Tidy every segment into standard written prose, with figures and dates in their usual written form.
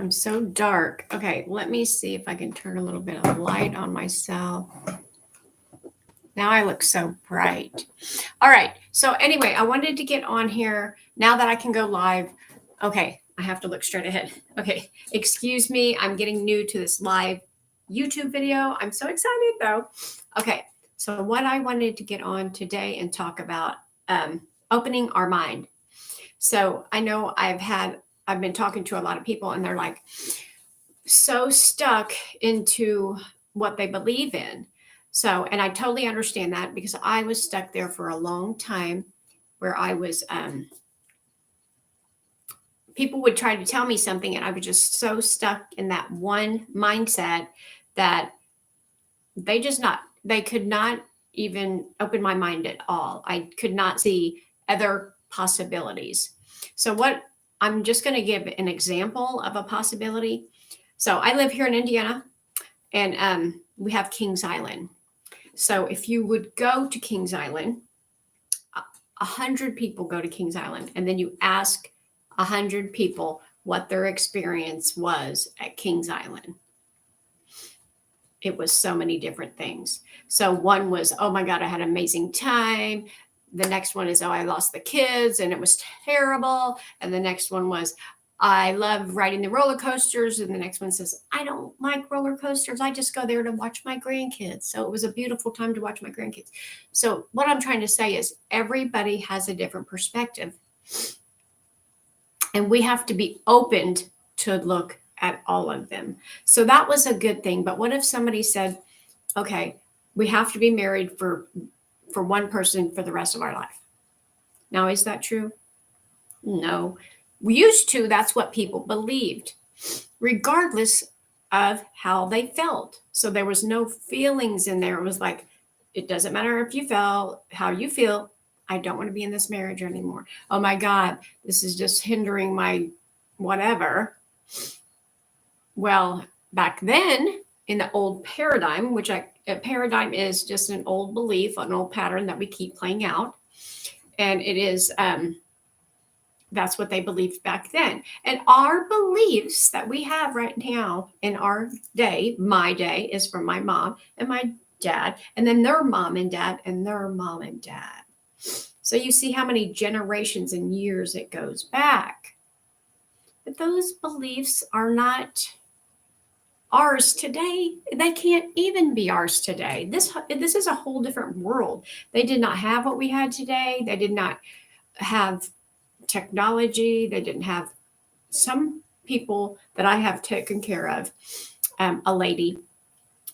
I'm so dark. Okay, let me see if I can turn a little bit of light on myself. Now I look so bright. All right. So anyway, I wanted to get on here now that I can go live. Okay, I have to look straight ahead. Okay, excuse me. I'm getting new to this live YouTube video. I'm so excited though. Okay, so what I wanted to get on today and talk about opening our mind. So I know I've been talking to a lot of people and they're like so stuck into what they believe in. So, and I totally understand that because I was stuck there for a long time where I was, people would try to tell me something and I was just so stuck in that one mindset that they could not even open my mind at all. I could not see other possibilities. So, what I'm just going to give an example of a possibility. So, I live here in Indiana and we have Kings Island. So, if you would go to Kings Island, 100 people go to Kings Island, and then you ask 100 people what their experience was at Kings Island. It was so many different things. So one was, oh my God, I had an amazing time. The next one is, oh, I lost the kids and it was terrible. And the next one was, I love riding the roller coasters. And the next one says, I don't like roller coasters. I just go there to watch my grandkids. So it was a beautiful time to watch my grandkids. So what I'm trying to say is everybody has a different perspective. And we have to be opened to look at all of them. So that was a good thing. But what if somebody said, okay, we have to be married for one person for the rest of our life? Now, is that true? No. We used to, that's what people believed, regardless of how they felt. So there was no feelings in there. It was like, it doesn't matter if you felt how you feel. I don't want to be in this marriage anymore. Oh my God, this is just hindering my whatever. Well, back then in the old paradigm, which a paradigm is just an old belief, an old pattern that we keep playing out. And it is, that's what they believed back then. And our beliefs that we have right now in our day, my day is from my mom and my dad, and then their mom and dad and their mom and dad. So you see how many generations and years it goes back. But those beliefs are not ours today. They can't even be ours today. This is a whole different world. They did not have what we had today. They did not have technology. They didn't have some people that I have taken care of. A lady,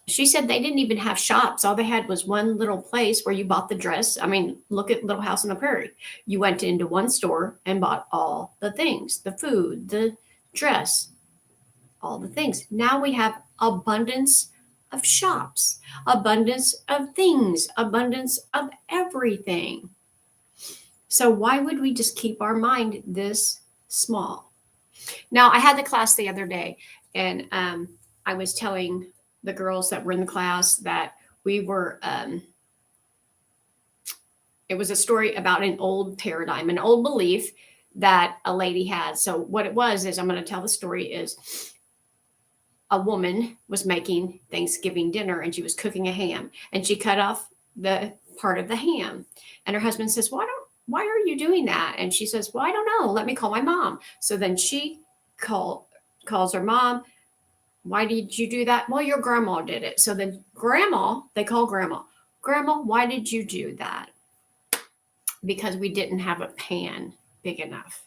she said they didn't even have shops. All they had was one little place where you bought the dress. I mean, look at Little House on the Prairie. You went into one store and bought all the things, the food, the dress, all the things. Now we have abundance of shops, abundance of things, abundance of everything. So why would we just keep our mind this small? Now, I had the class the other day, and I was telling the girls that were in the class that we were, it was a story about an old paradigm, an old belief that a lady had. So what it was is, I'm going to tell the story, is a woman was making Thanksgiving dinner and she was cooking a ham and she cut off the part of the ham. And her husband says, why are you doing that? And she says, well, I don't know. Let me call my mom. So then she calls her mom. Why did you do that? Well, your grandma did it. So then they call grandma. Grandma, why did you do that? Because we didn't have a pan big enough.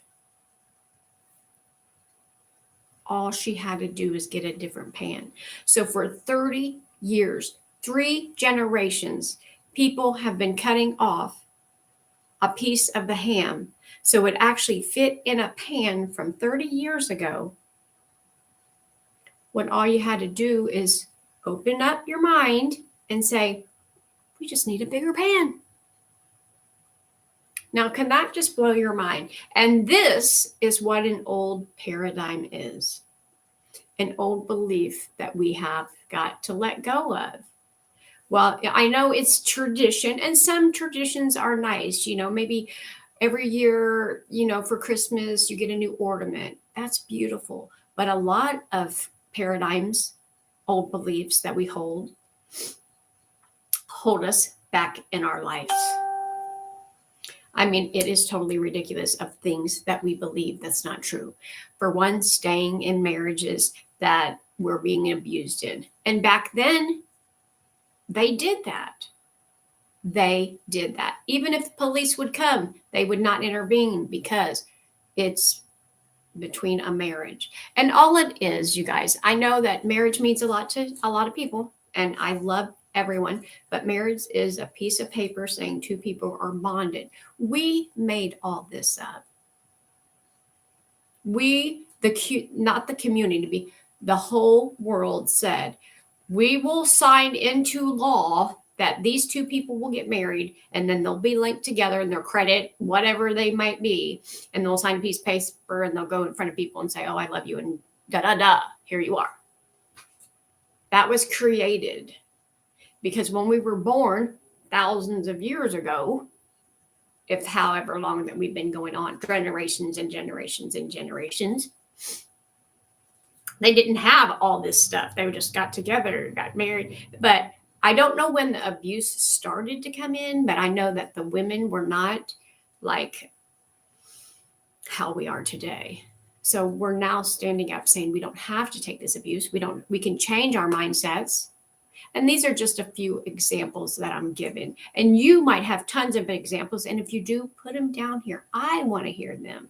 All she had to do was get a different pan. So for 30 years, 3 generations, people have been cutting off a piece of the ham so it actually fit in a pan from 30 years ago, when all you had to do is open up your mind and say, we just need a bigger pan. Now, can that just blow your mind? And this is what an old paradigm is. An old belief that we have got to let go of. Well, I know it's tradition, and some traditions are nice. Maybe every year, for Christmas, you get a new ornament. That's beautiful. But a lot of paradigms, old beliefs that we hold us back in our lives. I mean, it is totally ridiculous of things that we believe that's not true. For one, staying in marriages that we're being abused in. And back then, they did that. They did that. Even if the police would come, they would not intervene because it's between a marriage. And all it is, you guys, I know that marriage means a lot to a lot of people, and I love everyone, but marriage is a piece of paper saying two people are bonded. We made all this up. Not the community, the whole world said, we will sign into law that these two people will get married and then they'll be linked together in their credit, whatever they might be. And they'll sign a piece of paper and they'll go in front of people and say, oh, I love you. And da, da, da, here you are. That was created because when we were born thousands of years ago, if however long that we've been going on, generations and generations and generations, they didn't have all this stuff. They just got together, got married. But I don't know when the abuse started to come in, but I know that the women were not like how we are today. So we're now standing up saying we don't have to take this abuse. We can change our mindsets. And these are just a few examples that I'm giving. And you might have tons of examples. And if you do, put them down here. I want to hear them.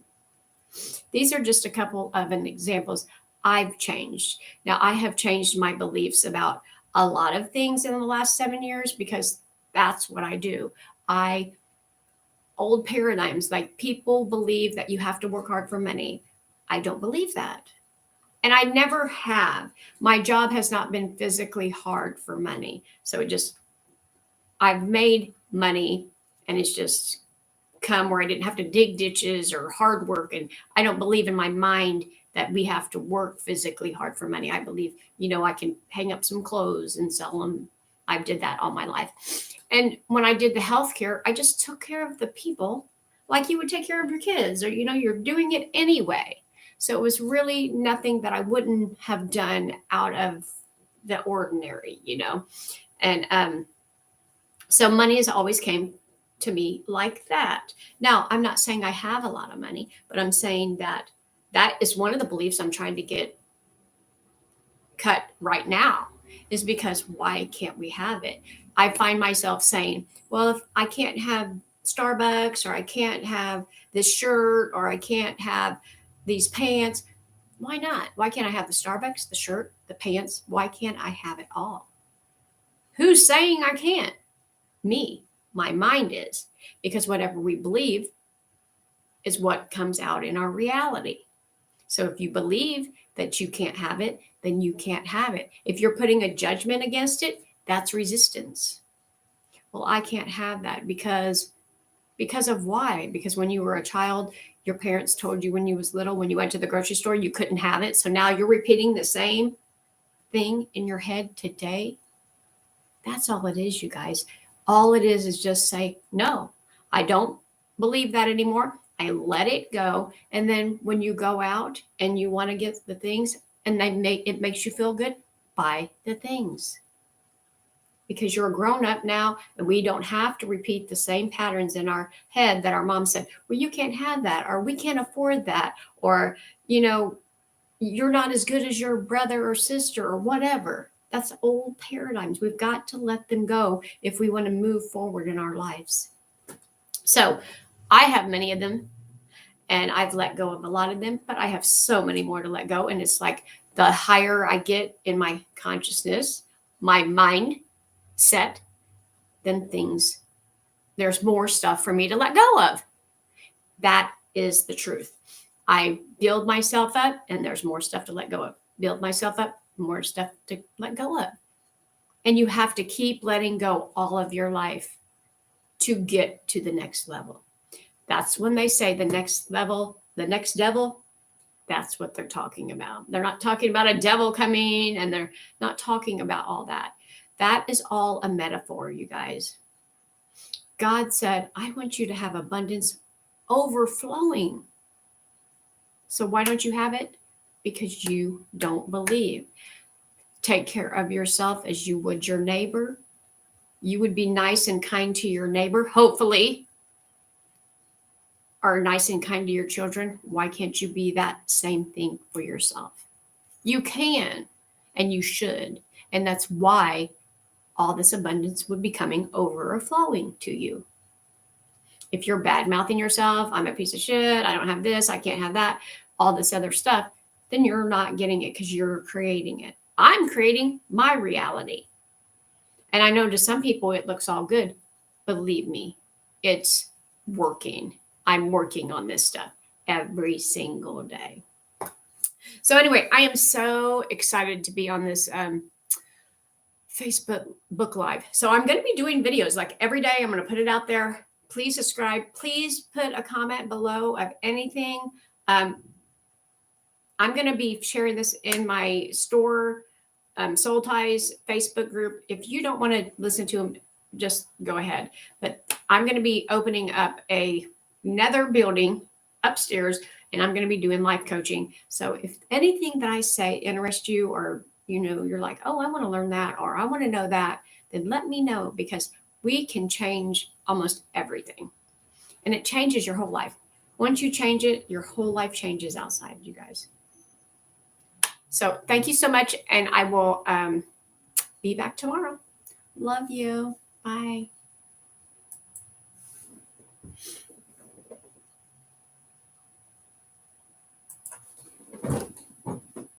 These are just a couple of examples I've changed. Now, I have changed my beliefs about a lot of things in the last 7 years because that's what I do. Old paradigms, like people believe that you have to work hard for money. I don't believe that. And I never have. My job has not been physically hard for money. So I've made money and it's just come where I didn't have to dig ditches or hard work. And I don't believe in my mind that we have to work physically hard for money. I believe, I can hang up some clothes and sell them. I did that all my life. And when I did the healthcare, I just took care of the people like you would take care of your kids, or, you're doing it anyway. So it was really nothing that I wouldn't have done out of the ordinary, And so money has always came to me like that. Now, I'm not saying I have a lot of money, but I'm saying that is one of the beliefs I'm trying to get cut right now, is because why can't we have it? I find myself saying, well, if I can't have Starbucks, or I can't have this shirt, or I can't have these pants, why not? Why can't I have the Starbucks, the shirt, the pants? Why can't I have it all? Who's saying I can't? Me. My mind is. Because whatever we believe is what comes out in our reality. So if you believe that you can't have it, then you can't have it. If you're putting a judgment against it, that's resistance. Well, I can't have that because of why? Because when you were a child, your parents told you when you was little, when you went to the grocery store, you couldn't have it. So now you're repeating the same thing in your head today. That's all it is, you guys. All it is just say, no, I don't believe that anymore. I let it go. And then when you go out and you want to get the things and it makes you feel good, buy the things. Because you're a grown up now and we don't have to repeat the same patterns in our head that our mom said, well, you can't have that, or we can't afford that, or, you're not as good as your brother or sister or whatever. That's old paradigms. We've got to let them go if we want to move forward in our lives. So I have many of them and I've let go of a lot of them, but I have so many more to let go. And it's like the higher I get in my consciousness, my mind set, then there's more stuff for me to let go of. That is the truth. I build myself up and there's more stuff to let go of. Build myself up, more stuff to let go of. And you have to keep letting go all of your life to get to the next level. That's when they say the next level, the next devil, that's what they're talking about. They're not talking about a devil coming, and they're not talking about all that. That is all a metaphor, you guys. God said, I want you to have abundance overflowing. So why don't you have it? because you don't believe. Take care of yourself as you would your neighbor. You would be nice and kind to your neighbor, hopefully, or nice and kind to your children. Why can't you be that same thing for yourself? You can and you should. And that's why all this abundance would be coming overflowing to you. If you're bad mouthing yourself, I'm a piece of shit, I don't have this, I can't have that, all this other stuff, then you're not getting it because you're creating it. I'm creating my reality. And I know to some people it looks all good. Believe me, it's working. I'm working on this stuff every single day. So anyway, I am so excited to be on this Facebook book live. So I'm going to be doing videos like every day. I'm going to put it out there. Please subscribe. Please put a comment below of anything. I'm going to be sharing this in my store, Soul Ties Facebook group. If you don't want to listen to them, just go ahead. But I'm going to be opening up another building upstairs, and I'm going to be doing life coaching. So if anything that I say interests you, or you're like, oh, I want to learn that, or I want to know that, then let me know, because we can change almost everything. And it changes your whole life. Once you change it, your whole life changes outside, you guys. So thank you so much. And I will be back tomorrow. Love you. Bye.